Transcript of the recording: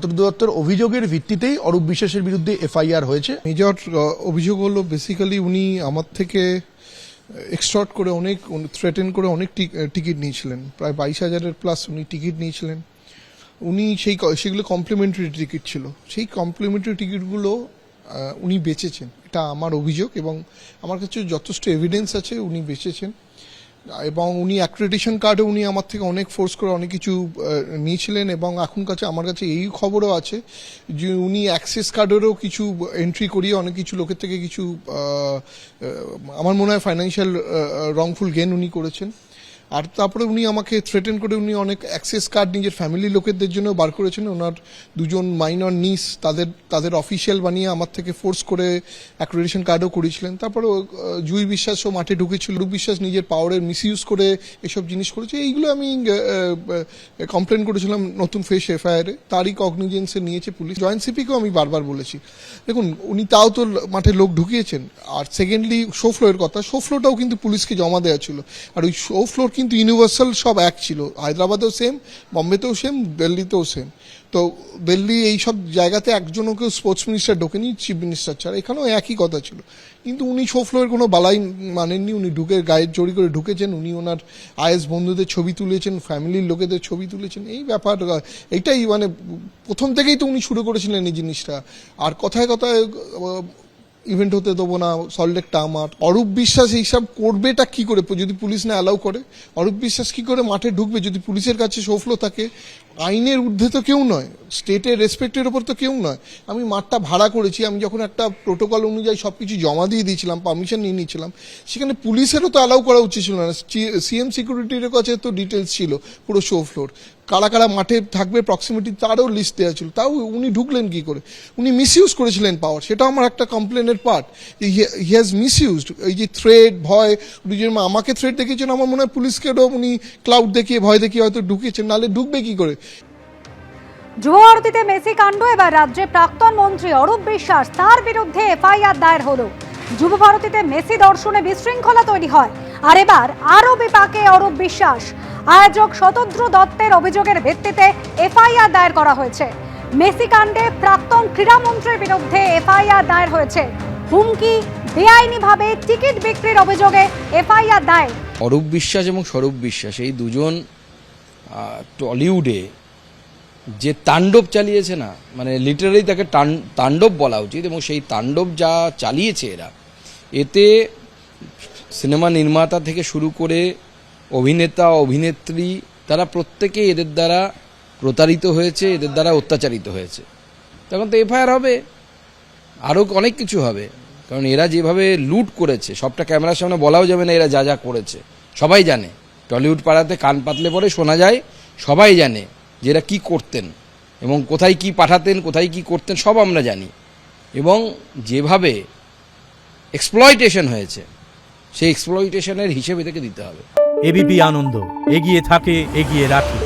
সদর দপ্তর অভিযোগের ভিত্তিতেই অরূপ বিশ্বাসের বিরুদ্ধে এফআইআর হয়েছে। মেজর অভিযোগ হলো বেসিক্যালি উনি আমার থেকে এক্সটর্ট করে অনেক থ্রেটেন করে অনেক টিকিট নিয়েছিলেন, প্রায় 22,000-এর প্লাস উনি টিকিট নিয়েছিলেন। উনি সেগুলো কমপ্লিমেন্টারি টিকিট ছিল, সেই কমপ্লিমেন্টারি টিকিটগুলো উনি বেচেছেন, এটা আমার অভিযোগ এবং আমার কাছে যথেষ্ট এভিডেন্স আছে উনি বেচেছেন। এবং উনি অ্যাক্রেডিটেশন কার্ডে উনি আমার থেকে অনেক ফোর্স করে অনেক কিছু নিয়েছিলেন এবং এখন আমার কাছে এই খবরও আছে যে উনি অ্যাক্সেস কার্ডেরও কিছু এন্ট্রি করিয়ে অনেক কিছু লোকের থেকে কিছু আমার মনে হয় ফাইন্যান্সিয়াল রংফুল গেন উনি করেছেন। আর তারপরে উনি আমাকে থ্রেটেন করে উনি অনেক অ্যাক্সেস কার্ড নিজের ফ্যামিলি লোকেদের জন্য বার করেছেন। ওনার দুজন মাইনর নিস তাদের অফিসিয়াল বানিয়ে আমার থেকে ফোর্স করে অ্যাক্রেডিটেশন কার্ডও করেছিলেন। তারপরে জুই বিশ্বাসও মাঠে ঢুকেছিল, রূপ বিশ্বাস নিজের পাওয়ারের মিসইউজ করে এসব জিনিস করেছে। এইগুলো আমি কমপ্লেন করেছিলাম নতুন ফেস এফআইআরে, তারই কগনিজেন্সে নিয়েছে পুলিশ। জয়েন্ট সিপিকেও আমি বারবার বলেছি, দেখুন উনি তাও তো মাঠে লোক ঢুকিয়েছেন। আর সেকেন্ডলি শো ফ্লোরের কথা, শো ফ্লোরটাও কিন্তু পুলিশকে জমা দেওয়া ছিল, আর ওই শো ফ্লোর কিন্তু ইউনিভার্সাল সব এক ছিল, হায়দ্রাবাদেও সেম, বম্বেতেও সেম, দিল্লিতেও সেম। তো দিল্লি এই সব জায়গাতে একজনও কেউ স্পোর্টস মিনিস্টার ঢোকেনি চিফ মিনিস্টার ছাড়া, এখানেও একই কথা ছিল। কিন্তু উনি শো ফ্লোরের কোনো বালাই মানেননি, উনি গায়ের জড়ি করে ঢুকেছেন। উনি ওনার আইএস বন্ধুদের ছবি তুলেছেন, ফ্যামিলির লোকেদের ছবি তুলেছেন। এই ব্যাপার এইটাই মানে প্রথম থেকেই তো উনি শুরু করেছিলেন এই জিনিসটা। আর কথায় কথায় ইভেন্ট হতে দেবো না, সল্টলেকটা আমার। অরূপ বিশ্বাস এইসব করবেটা কি করে যদি পুলিশ না অ্যালাউ করে? অরূপ বিশ্বাস কি করে মাঠে ঢুকবে যদি পুলিশের কাছে শোফলো থাকে? আইনের ঊর্ধ্বে তো কেউ নয়, স্টেটের রেসপেক্টের ওপর তো কেউ নয়। আমি মাঠটা ভাড়া করেছি, আমি যখন একটা প্রোটোকল অনুযায়ী সবকিছু জমা দিয়ে দিয়েছিলাম, পারমিশন নিয়ে নিয়েছিলাম, সেখানে পুলিশেরও তো অ্যালাউ করা উচিত ছিল না। সিএম সিকিউরিটির কাছে তো ডিটেলস ছিল পুরো শো ফ্লোর, কারা কারা মাঠে থাকবে প্রক্সিমিটি তারও লিস্ট দেওয়া ছিল। তাও উনি ঢুকলেন কি করে? উনি মিসইউজ করেছিলেন পাওয়ার, সেটাও আমার একটা কমপ্লেনের পার্ট। He has misused. এই যে থ্রেট, ভয়, উনি যে আমাকে থ্রেট দেখিয়েছেন, আমার মনে হয় পুলিশকেও উনি ক্লাউড দেখিয়ে ভয় দেখিয়ে হয়তো ঢুকিয়েছেন, নাহলে ঢুকবে কি করে? যুব ভারতীতে মেসি কাণ্ড, এবার রাজ্যে প্রাক্তন মন্ত্রী অরূপ বিশ্বাস, তার বিরুদ্ধে এফআইআর দায়ের হলো। যুব ভারতীতে মেসি দর্শনে বিশৃঙ্খলা তৈরি হয়, আর এবার আরও বিপাকে অরূপ বিশ্বাস। আয়োজক শতদ্র দত্তের অভিযোগের ভিত্তিতে এফআইআর দায়ের করা হয়েছে। মেসি কাণ্ডে প্রাক্তন ক্রীড়ামন্ত্রীর বিরুদ্ধে এফআইআর দায়ের হয়েছে। হুমকি, বেআইনিভাবে টিকিট বিক্রির অভিযোগে এফআইআর দায়ের। অরূপ বিশ্বাস এবং স্বরূপ বিশ্বাস এই দুজন টলিউডে যে তাণ্ডব চালিয়েছে না, মানে লিটারালি তাকে তাণ্ডব বলা উচিত। এবং সেই তাণ্ডব যা চালিয়েছে এরা, এতে সিনেমা নির্মাতা থেকে শুরু করে অভিনেতা, অভিনেত্রী, তারা প্রত্যেকেই এদের দ্বারা প্রতারিত হয়েছে, এদের দ্বারা অত্যাচারিত হয়েছে। তখন তো এফআইআর হবে, আরও অনেক কিছু হবে। কারণ এরা যেভাবে লুট করেছে, সবটা ক্যামেরার সামনে বলাও যাবে না এরা যা যা করেছে। সবাই জানে, টলিউড পাড়াতে কান পাতলে পরে শোনা যায়, সবাই জানে যে এরা কী করতেন এবং কোথায় কি পাঠাতেন, কোথায় কি করতেন, সব আমরা জানি। এবং যেভাবে এক্সপ্লয়টেশন হয়েছে, সেই এক্সপ্লয়টেশনের হিসেবে থেকে দিতে হবে। এবিপি আনন্দ, এগিয়ে থাকে, এগিয়ে রাখে।